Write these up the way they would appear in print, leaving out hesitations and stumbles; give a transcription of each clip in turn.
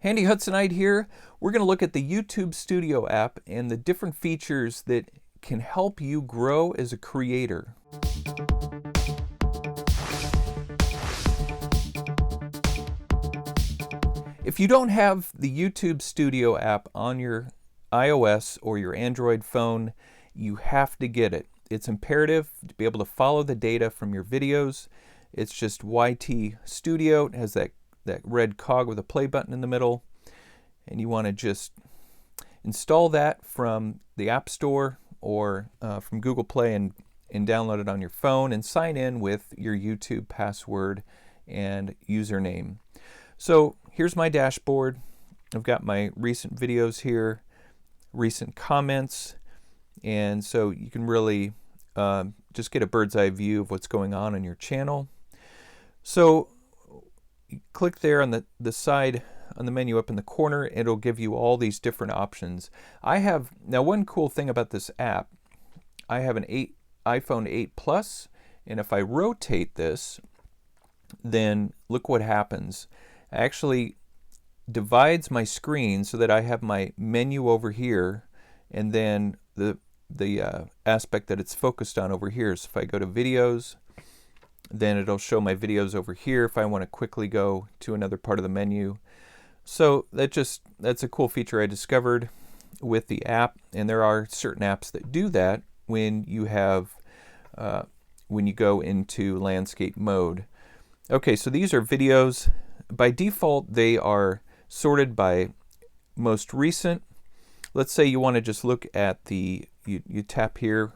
Handy Hudsonite here. We're going to look at the YouTube Studio app and the different features that can help you grow as a creator. If you don't have the YouTube Studio app on your iOS or your Android phone, you have to get it. It's imperative to be able to follow the data from your videos. It's just YT Studio. It has that red cog with a play button in the middle, and you want to just install that from the App Store or from Google Play and download it on your phone and sign in with your YouTube password and username. So here's my dashboard. I've got my recent videos here, recent comments, and so you can really just get a bird's eye view of what's going on your channel. So you click there on the side on the menu up in the corner. It'll give you all these different options. Now one cool thing about this app, I have an iPhone 8 Plus, and if I rotate this, then look what happens. It actually divides my screen so that I have my menu over here, and then the aspect that it's focused on over here. So if I go to videos, then it'll show my videos over here if I want to quickly go to another part of the menu. So that's a cool feature I discovered with the app, and there are certain apps that do that when you go into landscape mode. Okay, so these are videos. By default, they are sorted by most recent. Let's say you want to just look at you tap here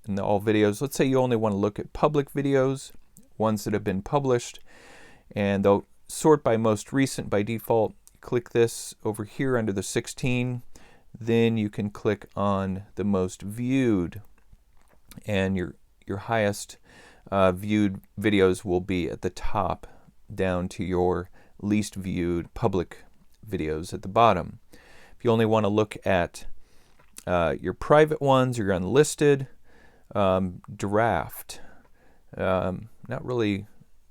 in all videos. Let's say you only want to look at public videos, ones that have been published, and they'll sort by most recent by default. Click this over here under the 16, then you can click on the most viewed, and your highest viewed videos will be at the top, down to your least viewed public videos at the bottom. If you only want to look at your private ones, your unlisted, draft. Not really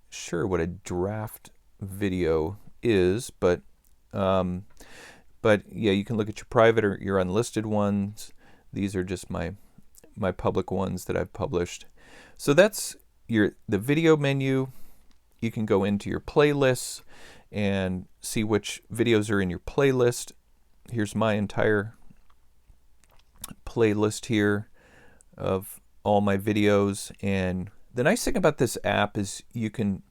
sure what a draft video is, but yeah, you can look at your private or your unlisted ones. These are just my public ones that I've published. So that's the video menu. You can go into your playlists and see which videos are in your playlist. Here's my entire playlist here of all my videos. And the nice thing about this app is you can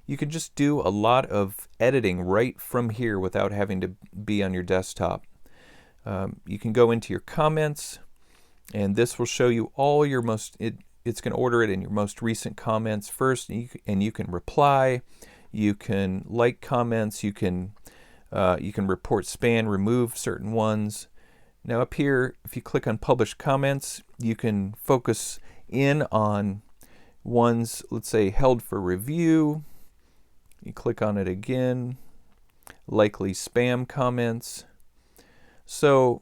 just do a lot of editing right from here without having to be on your desktop. You can go into your comments, and this will show you all your it's going to order it in your most recent comments first, and you can reply, you can like comments, you can report spam, remove certain ones. Now up here, if you click on publish comments, you can focus in on ones, let's say, held for review. You click on it again, likely spam comments. So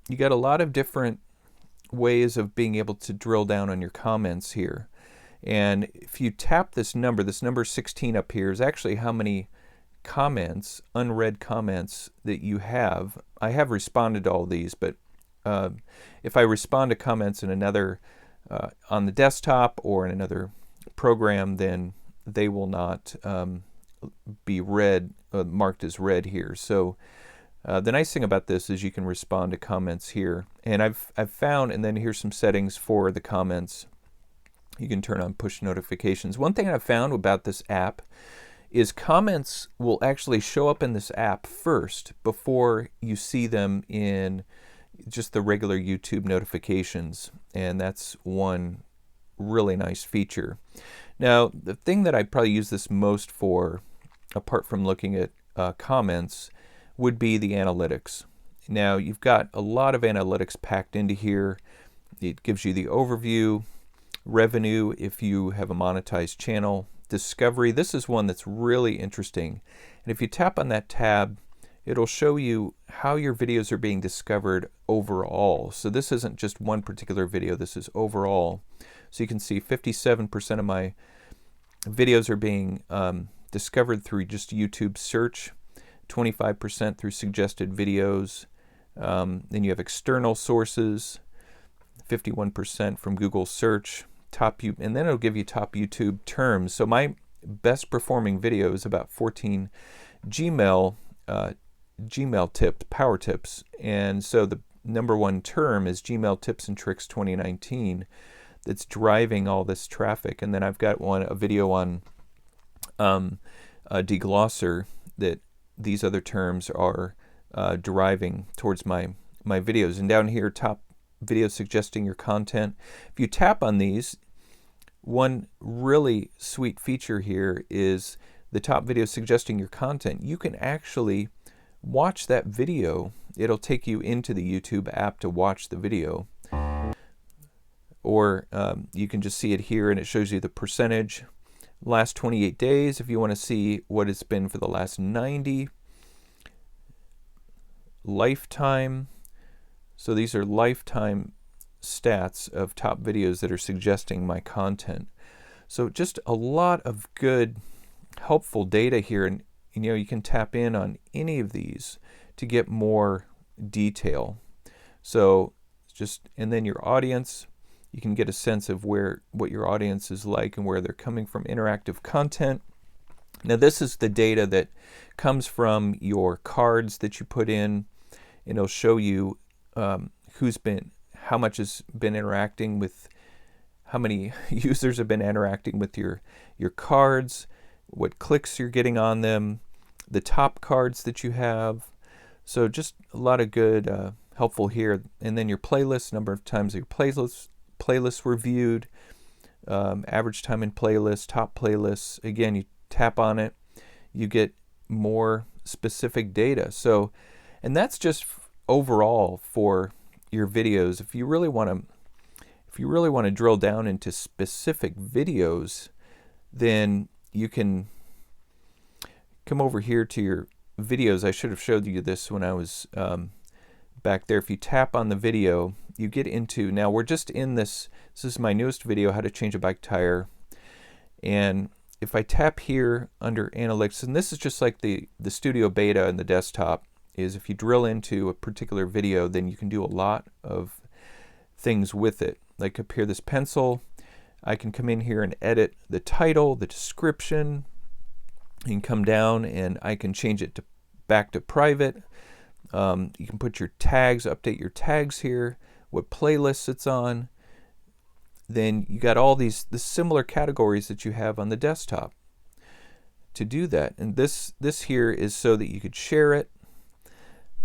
you got a lot of different ways of being able to drill down on your comments here. And if you tap this number 16 up here is actually how many comments, unread comments, that you have. I have responded to all these, but if I respond to comments in another on the desktop or in another program, then they will not be read, marked as read here. So the nice thing about this is you can respond to comments here, and I've found, and then here's some settings for the comments. You can turn on push notifications. One thing I've found about this app is comments will actually show up in this app first before you see them in just the regular YouTube notifications, and that's one really nice feature. Now, the thing that I probably use this most for, apart from looking at comments, would be the analytics. Now, you've got a lot of analytics packed into here. It gives you the overview, revenue if you have a monetized channel, discovery. This is one that's really interesting. And if you tap on that tab, it'll show you how your videos are being discovered overall. So this isn't just one particular video, this is overall. So you can see 57% of my videos are being discovered through just YouTube search. 25% through suggested videos. Then you have external sources, 51% from Google search, and then it'll give you top YouTube terms. So my best performing video is about 14 Gmail tips, power tips. And so the number one term is Gmail tips and tricks 2019 that's driving all this traffic. And then I've got a video on a deglosser that these other terms are deriving towards my videos. And down here, top videos suggesting your content. If you tap on these, one really sweet feature here is the top video suggesting your content. You can actually watch that video. It'll take you into the YouTube app to watch the video. Or you can just see it here, and it shows you the percentage. Last 28 days, if you want to see what it's been for the last 90. Lifetime. So these are lifetime stats of top videos that are suggesting my content. So just a lot of good, helpful data here, and you can tap in on any of these to get more detail. So and then your audience, you can get a sense of what your audience is like and where they're coming from. Interactive content. Now this is the data that comes from your cards that you put in, and it'll show you how much has been interacting with, how many users have been interacting with your cards, what clicks you're getting on them, the top cards that you have. So just a lot of good, helpful here. And then your playlist, number of times your playlists were viewed, average time in playlist, top playlists. Again, you tap on it, you get more specific data. So, and that's just overall for your videos. If you really want to drill down into specific videos, then you can come over here to your videos. I should have showed you this when I was back there. If you tap on the video, you get into, now we're just in this is my newest video, how to change a bike tire. And if I tap here under analytics, and this is just like the studio beta and the desktop, is if you drill into a particular video, then you can do a lot of things with it. Like up here, this pencil, I can come in here and edit the title, the description. You can come down and I can change it back to private. You can put your tags, update your tags here, what playlists it's on. Then you got all the similar categories that you have on the desktop to do that. And this here is so that you could share it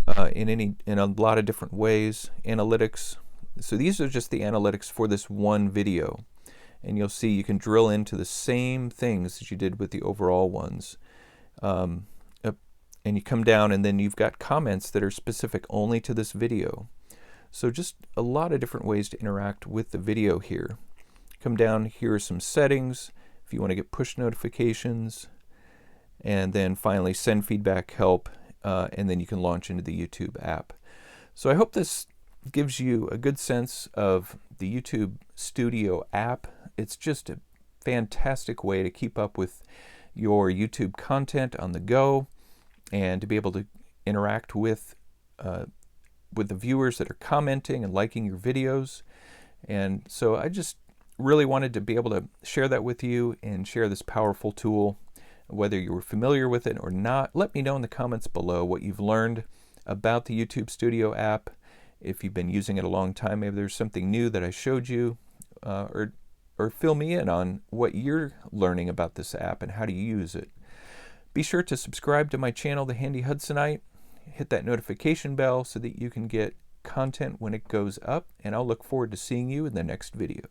in a lot of different ways. Analytics. So these are just the analytics for this one video. And you'll see you can drill into the same things that you did with the overall ones. And you come down, and then you've got comments that are specific only to this video. So just a lot of different ways to interact with the video here. Come down, here are some settings if you want to get push notifications. And then finally send feedback, help, and then you can launch into the YouTube app. So I hope this gives you a good sense of the YouTube Studio app. It's just a fantastic way to keep up with your YouTube content on the go and to be able to interact with the viewers that are commenting and liking your videos. And so I just really wanted to be able to share that with you and share this powerful tool. Whether you were familiar with it or not, let me know in the comments below what you've learned about the YouTube Studio app. If you've been using it a long time, maybe there's something new that I showed you, or fill me in on what you're learning about this app and how to use it. Be sure to subscribe to my channel, The Handy Hudsonite. Hit that notification bell so that you can get content when it goes up, and I'll look forward to seeing you in the next video.